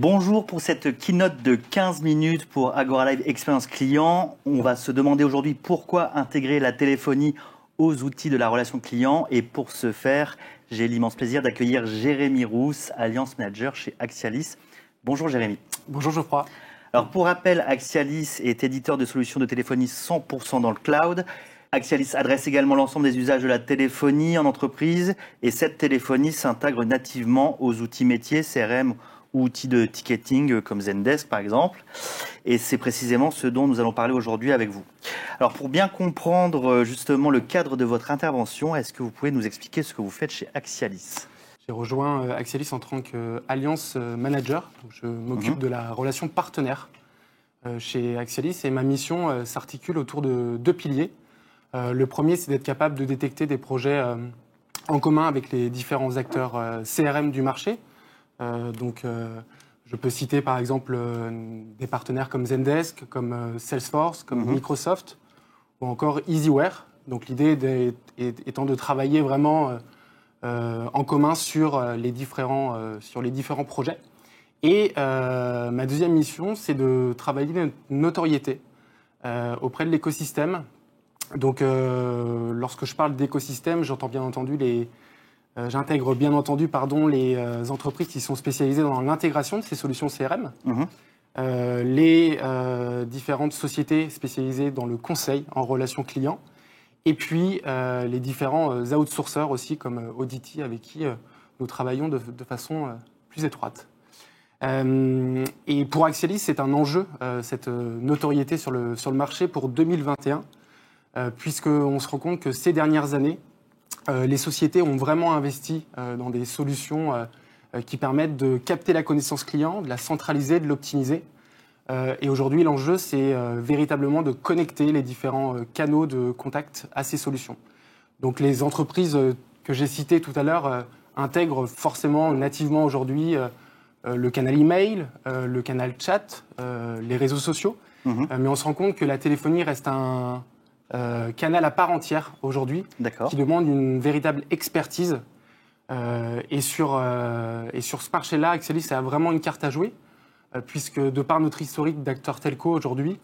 Bonjour pour cette keynote de 15 minutes pour Agora Live Expérience Client. On va se demander aujourd'hui pourquoi intégrer la téléphonie aux outils de la relation client. Et pour ce faire, j'ai l'immense plaisir d'accueillir Jérémy Rousse, Alliance Manager chez Axialis. Bonjour Jérémy. Bonjour Geoffroy. Alors pour rappel, Axialis est éditeur de solutions de téléphonie 100% dans le cloud. Axialis adresse également l'ensemble des usages de la téléphonie en entreprise et cette téléphonie s'intègre nativement aux outils métiers, CRM ou outils de ticketing comme Zendesk par exemple. Et c'est précisément ce dont nous allons parler aujourd'hui avec vous. Alors pour bien comprendre justement le cadre de votre intervention, est-ce que vous pouvez nous expliquer ce que vous faites chez Axialis ? J'ai rejoint Axialis en tant qu'Alliance Manager. Je m'occupe de la relation partenaire chez Axialis et ma mission s'articule autour de deux piliers. Le premier, c'est d'être capable de détecter des projets en commun avec les différents acteurs CRM du marché. Je peux citer par exemple des partenaires comme Zendesk, comme Salesforce, comme Microsoft ou encore Easyware. Donc l'idée étant de travailler vraiment en commun sur les différents projets. Et ma deuxième mission, c'est de travailler notre notoriété auprès de l'écosystème. Donc, lorsque je parle d'écosystème, j'intègre bien entendu les entreprises qui sont spécialisées dans l'intégration de ces solutions CRM, les différentes sociétés spécialisées dans le conseil en relations clients, et puis les différents outsourceurs aussi comme Audity avec qui nous travaillons de façon plus étroite. Et pour Axialis, c'est un enjeu, cette notoriété sur le marché pour 2021. Puisqu'on se rend compte que ces dernières années, les sociétés ont vraiment investi dans des solutions qui permettent de capter la connaissance client, de la centraliser, de l'optimiser. Et aujourd'hui, l'enjeu, c'est véritablement de connecter les différents canaux de contact à ces solutions. Donc les entreprises que j'ai citées tout à l'heure intègrent forcément nativement aujourd'hui le canal email, le canal chat, les réseaux sociaux. Mais on se rend compte que la téléphonie reste un canal à part entière aujourd'hui, qui demande une véritable expertise. Et sur ce marché-là, Axialis a vraiment une carte à jouer, puisque de par notre historique d'acteurs telco aujourd'hui,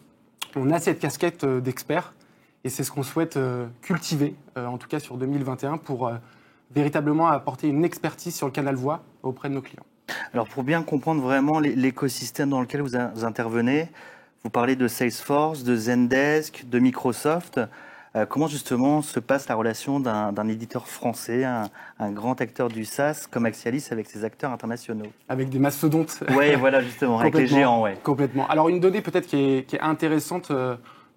on a cette casquette d'expert, et c'est ce qu'on souhaite cultiver, en tout cas sur 2021, pour véritablement apporter une expertise sur le canal voix auprès de nos clients. Alors pour bien comprendre vraiment l'écosystème dans lequel vous intervenez, vous parlez de Salesforce, de Zendesk, de Microsoft. Comment justement se passe la relation d'un éditeur français, un grand acteur du SaaS comme Axialis avec ses acteurs internationaux ? Avec des mastodontes. Oui, voilà justement, avec les géants. Ouais. Complètement. Alors une donnée peut-être qui est intéressante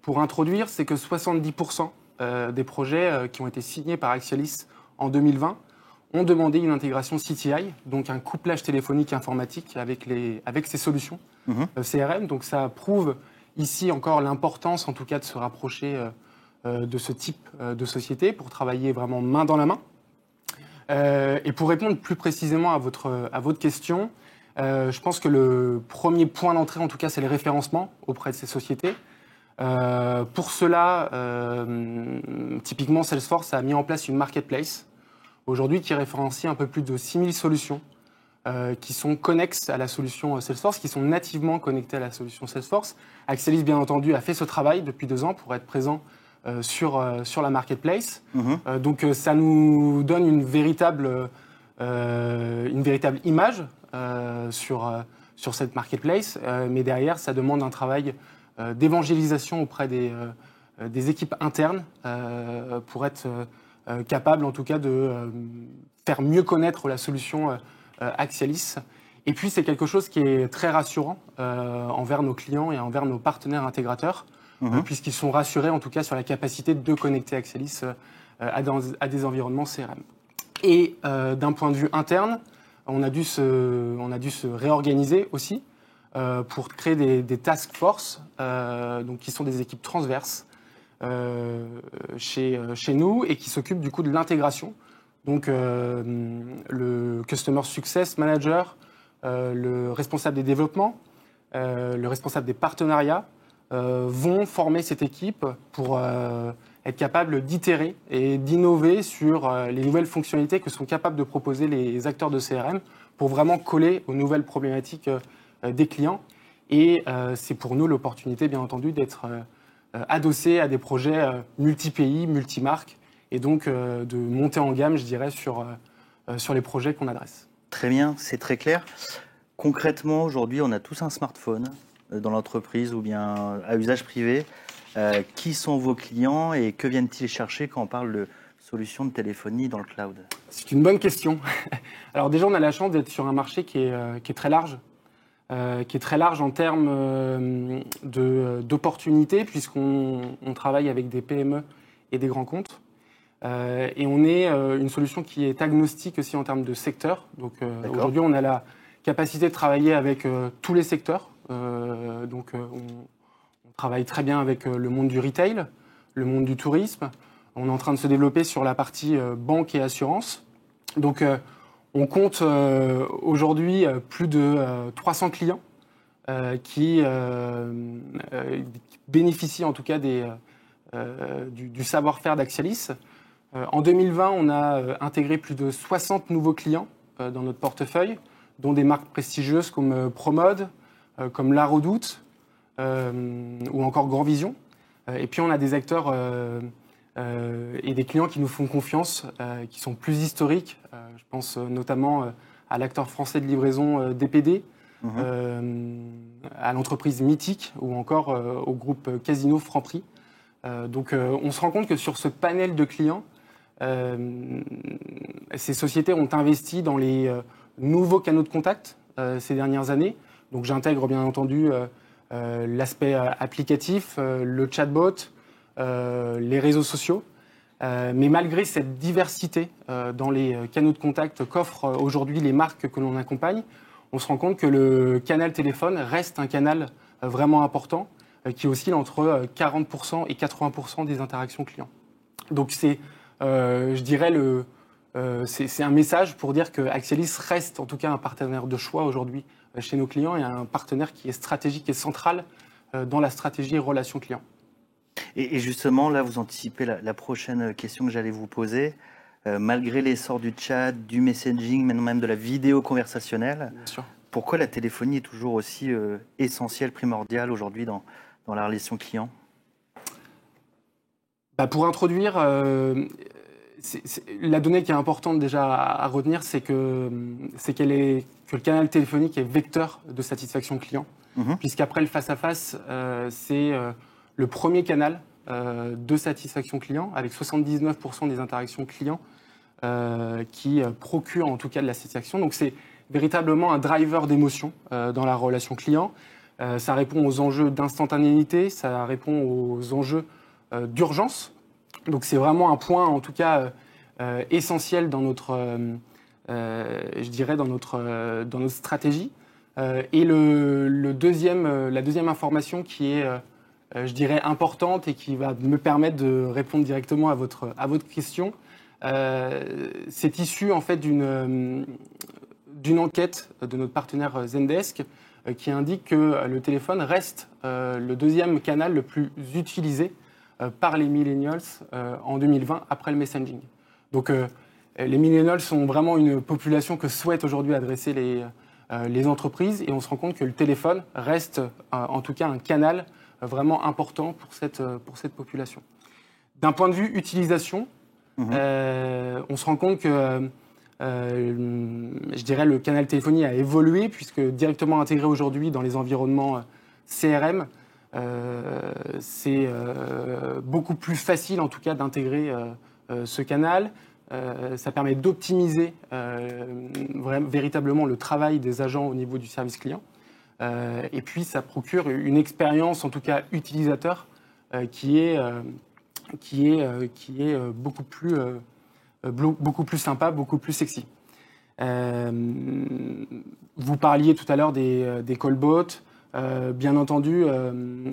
pour introduire, c'est que 70% des projets qui ont été signés par Axialis en 2020 ont demandé une intégration CTI, donc un couplage téléphonique informatique avec ces solutions CRM. Donc ça prouve ici encore l'importance, en tout cas, de se rapprocher de ce type de société pour travailler vraiment main dans la main. Et pour répondre plus précisément à votre question, je pense que le premier point d'entrée, en tout cas, c'est le référencement auprès de ces sociétés. Pour cela, typiquement, Salesforce a mis en place une marketplace aujourd'hui qui référencie un peu plus de 6000 solutions qui sont connexes à la solution Salesforce, qui sont nativement connectées à la solution Salesforce. Axialis, bien entendu, a fait ce travail depuis 2 ans pour être présent sur la marketplace. Donc ça nous donne une véritable image sur cette marketplace, mais derrière, ça demande un travail d'évangélisation auprès des équipes internes pour être capable, en tout cas, de faire mieux connaître la solution Axialis. Et puis, c'est quelque chose qui est très rassurant envers nos clients et envers nos partenaires intégrateurs, puisqu'ils sont rassurés, en tout cas, sur la capacité de connecter Axialis à des environnements CRM. Et d'un point de vue interne, on a dû se réorganiser aussi pour créer des task force, donc qui sont des équipes transverses chez nous et qui s'occupent du coup de l'intégration. Donc le Customer Success Manager, le responsable des développements, le responsable des partenariats vont former cette équipe pour être capable d'itérer et d'innover sur les nouvelles fonctionnalités que sont capables de proposer les acteurs de CRM pour vraiment coller aux nouvelles problématiques des clients. Et c'est pour nous l'opportunité, bien entendu, d'être adossé à des projets multi-pays, multi-marques, et donc de monter en gamme, je dirais, sur les projets qu'on adresse. Très bien, c'est très clair. Concrètement, aujourd'hui, on a tous un smartphone dans l'entreprise ou bien à usage privé. Qui sont vos clients et que viennent-ils chercher quand on parle de solutions de téléphonie dans le cloud? C'est une bonne question. Alors déjà, on a la chance d'être sur un marché qui est très large. Qui est très large en termes d'opportunités, puisqu'on travaille avec des PME et des grands comptes. Et on est une solution qui est agnostique aussi en termes de secteur. Donc aujourd'hui, on a la capacité de travailler avec tous les secteurs. On travaille très bien avec le monde du retail, le monde du tourisme. On est en train de se développer sur la partie banque et assurance. Donc on compte aujourd'hui plus de 300 clients qui bénéficient en tout cas du savoir-faire d'Axialis. En 2020, on a intégré plus de 60 nouveaux clients dans notre portefeuille, dont des marques prestigieuses comme Promode, comme La Redoute ou encore Grand Vision. Et puis on a des acteurs et des clients qui nous font confiance, qui sont plus historiques. Je pense notamment à l'acteur français de livraison DPD, à l'entreprise Mythique ou encore au groupe Casino Franprix. Donc on se rend compte que sur ce panel de clients, ces sociétés ont investi dans les nouveaux canaux de contact ces dernières années. Donc j'intègre bien entendu l'aspect applicatif, le chatbot, les réseaux sociaux. Mais malgré cette diversité dans les canaux de contact qu'offrent aujourd'hui les marques que l'on accompagne, on se rend compte que le canal téléphone reste un canal vraiment important qui oscille entre 40% et 80% des interactions clients. Donc c'est, je dirais, c'est un message pour dire que Axialis reste en tout cas un partenaire de choix aujourd'hui chez nos clients et un partenaire qui est stratégique et central dans la stratégie relation client. Et justement, là, vous anticipez la prochaine question que j'allais vous poser. Malgré l'essor du chat, du messaging, même de la vidéo conversationnelle, pourquoi la téléphonie est toujours aussi essentielle, primordiale aujourd'hui dans la relation client? Pour introduire, la donnée qui est importante déjà à retenir, c'est que le canal téléphonique est vecteur de satisfaction client, puisqu'après le face-à-face, c'est le premier canal de satisfaction client, avec 79% des interactions clients qui procurent en tout cas de la satisfaction. Donc c'est véritablement un driver d'émotion dans la relation client. Ça répond aux enjeux d'instantanéité, ça répond aux enjeux d'urgence. Donc c'est vraiment un point en tout cas essentiel dans notre, je dirais dans notre stratégie. Et la deuxième information qui est je dirais importante et qui va me permettre de répondre directement à votre question, c'est issu en fait d'une enquête de notre partenaire Zendesk qui indique que le téléphone reste le deuxième canal le plus utilisé par les millennials en 2020 après le messaging. Donc les millennials sont vraiment une population que souhaitent aujourd'hui adresser les entreprises et on se rend compte que le téléphone reste en tout cas un canal vraiment important pour cette population. D'un point de vue utilisation, on se rend compte que je dirais le canal téléphonie a évolué puisque directement intégré aujourd'hui dans les environnements CRM, c'est beaucoup plus facile en tout cas d'intégrer ce canal. Ça permet d'optimiser véritablement le travail des agents au niveau du service client. Et puis ça procure une expérience, en tout cas utilisateur, qui est beaucoup plus sympa, beaucoup plus sexy. Vous parliez tout à l'heure des callbots, bien entendu,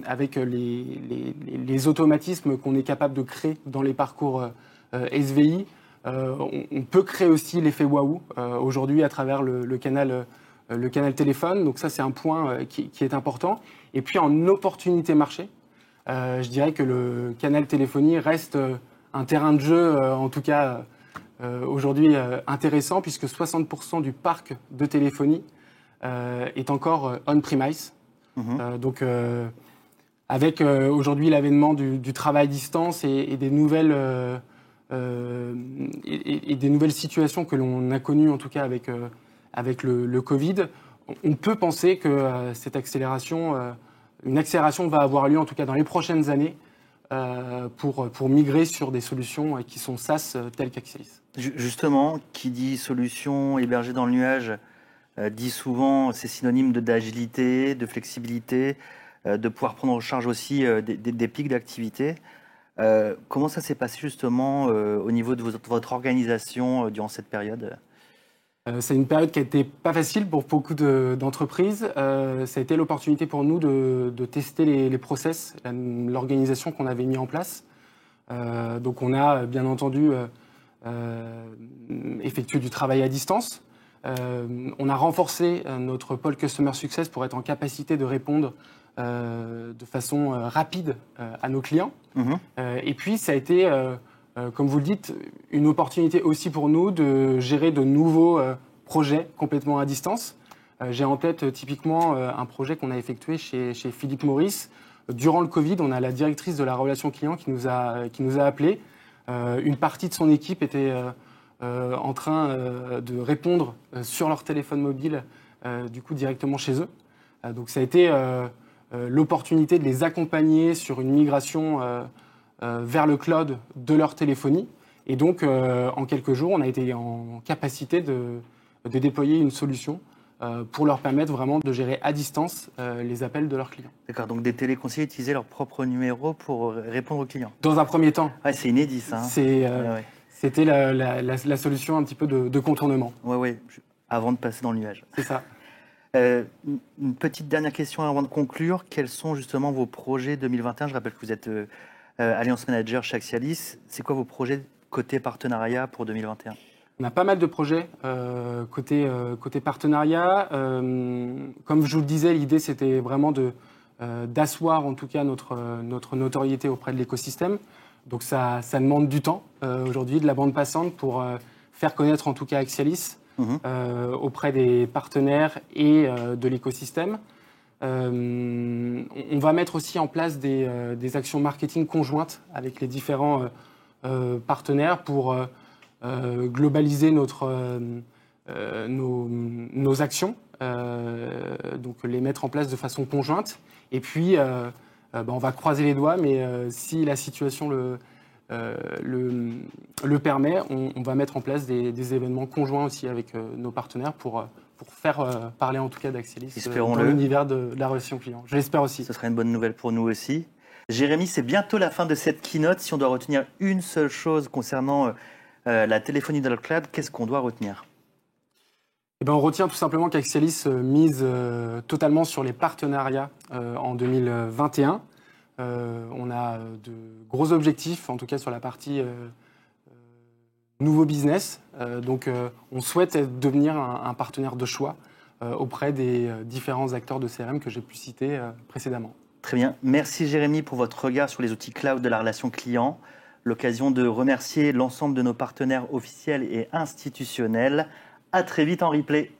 avec les automatismes qu'on est capable de créer dans les parcours SVI. On peut créer aussi l'effet waouh aujourd'hui à travers le canal téléphone. Donc ça, c'est un point qui est important. Et puis en opportunité marché, je dirais que le canal téléphonie reste un terrain de jeu, en tout cas aujourd'hui intéressant, puisque 60% du parc de téléphonie est encore on-premise. Donc, avec aujourd'hui l'avènement du travail à distance et des nouvelles situations que l'on a connues, en tout cas avec le Covid, on peut penser que une accélération va avoir lieu, en tout cas dans les prochaines années, pour migrer sur des solutions qui sont SaaS telles qu'Axialis. Justement, qui dit solution hébergée dans le nuage dit souvent c'est synonyme d'agilité, de flexibilité, de pouvoir prendre en charge aussi des pics d'activité. Comment ça s'est passé justement au niveau de votre organisation durant cette période ? C'est une période qui a été pas facile pour beaucoup d'entreprises. Ça a été l'opportunité pour nous de tester les process, l'organisation qu'on avait mis en place. Donc on a bien entendu effectué du travail à distance. On a renforcé notre pôle Customer Success pour être en capacité de répondre de façon rapide à nos clients. Et puis ça a été, comme vous le dites, une opportunité aussi pour nous de gérer de nouveaux projets complètement à distance. J'ai en tête typiquement un projet qu'on a effectué chez Philippe Morris. Durant le Covid, on a la directrice de la relation client qui nous a appelés. Une partie de son équipe était en train de répondre sur leur téléphone mobile, du coup directement chez eux. Donc ça a été l'opportunité de les accompagner sur une migration vers le cloud de leur téléphonie. Et donc, en quelques jours, on a été en capacité de déployer une solution pour leur permettre vraiment de gérer à distance les appels de leurs clients. D'accord, donc des téléconseillers utilisaient leur propre numéro pour répondre aux clients. Dans un premier temps. Ouais, c'est inédit ça. C'était la solution un petit peu de contournement. Oui, avant de passer dans le nuage. C'est ça. Une petite dernière question avant de conclure. Quels sont justement vos projets 2021 ? Je rappelle que vous êtes Alliance Manager chez Axialis. C'est quoi vos projets côté partenariat pour 2021 ? On a pas mal de projets côté partenariat. Comme je vous le disais, l'idée c'était vraiment d'asseoir en tout cas notre notoriété auprès de l'écosystème. Donc ça demande du temps aujourd'hui, de la bande passante pour faire connaître en tout cas Axialis auprès des partenaires et de l'écosystème. On va mettre aussi en place des actions marketing conjointes avec les différents partenaires pour globaliser nos actions, donc les mettre en place de façon conjointe. Et puis, on va croiser les doigts, mais si la situation le permet, on va mettre en place des événements conjoints aussi avec nos partenaires pour faire parler en tout cas d'Axialis dans l'univers de la relation client. Je l'espère aussi. Ce serait une bonne nouvelle pour nous aussi. Jérémy, c'est bientôt la fin de cette keynote. Si on doit retenir une seule chose concernant la téléphonie dans le cloud, qu'est-ce qu'on doit retenir ? On retient tout simplement qu'Axialis mise totalement sur les partenariats en 2021. On a de gros objectifs, en tout cas sur la partie nouveau business. Donc on souhaite devenir un partenaire de choix auprès des différents acteurs de CRM que j'ai pu citer précédemment. Très bien. Merci Jérémy pour votre regard sur les outils cloud de la relation client. L'occasion de remercier l'ensemble de nos partenaires officiels et institutionnels. À très vite en replay.